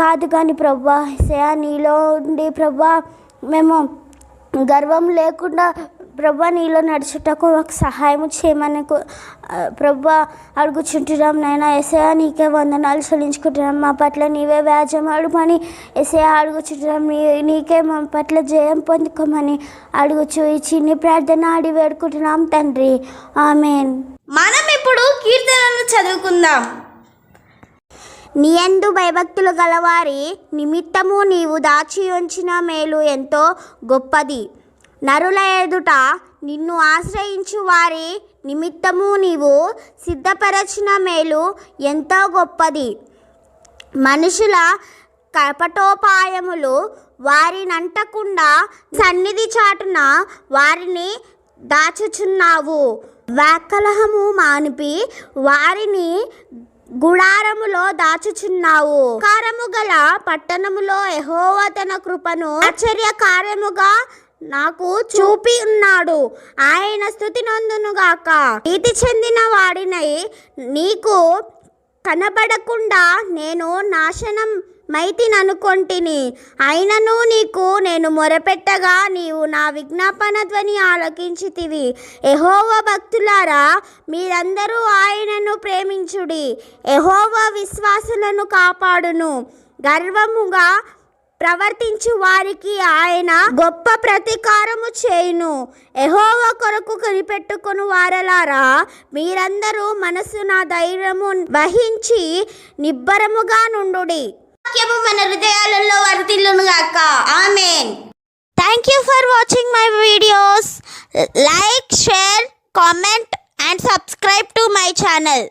కాదు కానీ ప్రభా ఎసయ్యా నీలో ఉండి ప్రభా మేము గర్వం లేకుండా ప్రభా నీలో నడుచుటకు మాకు సహాయం చేయమని ప్రభా అడుగుచుంటున్నాం నైనా ఎసయ్యా నీకే వందనాలు చెల్లించుకుంటున్నాం. మా పట్ల నీవే వ్యాజ్యమాడుమని ఎసయ్యా అడుగుచుంటున్నాం. నీకే మా పట్ల జయం పొందుకోమని అడుగుచు ఈ చిన్ని ప్రార్థన అడి వేడుకుంటున్నాం తండ్రి, ఆమేన్. మనం ఇప్పుడు కీర్తనలు చదువుకుందాం. నీ యందు భయభక్తులు గలవారి నిమిత్తము నీవు దాచి ఉంచిన మేలు ఎంతో గొప్పది. నరుల ఎదుట నిన్ను ఆశ్రయించు వారి నిమిత్తము నీవు సిద్ధపరచిన మేలు ఎంతో గొప్పది. మనుషుల కపటోపాయములు వారినంటకుండా సన్నిధి చాటున వారిని దాచుచున్నావు. వాకలహము మానిపి వారిని గుడారములో దాచుచున్నావు. కారము గల పట్టణములో యెహోవా తన కృపను ఆశ్చర్య కార్యముగా నాకు చూపి ఉన్నాడు. ఆయన స్తుతి నొందునుగాక. నీతి చెందిన వాడినై నీకు కనబడకుండా నేను నాశనం మైతిననుకొంటిని. అయినను నీకు నేను మొరపెట్టగా నీవు నా విజ్ఞాపన ధ్వని ఆలకించితివి. యెహోవా భక్తులారా మీరందరూ ఆయనను ప్రేమించుడి. యెహోవా విశ్వాసులను కాపాడును. గర్వముగా ప్రవర్తించు వారికి ఆయన గొప్ప ప్రతీకారము చేయును. యెహోవా కొరకు కనిపెట్టుకుని వారలారా మీరందరూ మనసున ధైర్యము వహించి నిబ్బరముగా నుండుడి. వాక్యము మన హృదయాలలో వర్ధిల్లును గాక. Amen. Thank you for watching my videos. Like, share, comment and subscribe to my channel.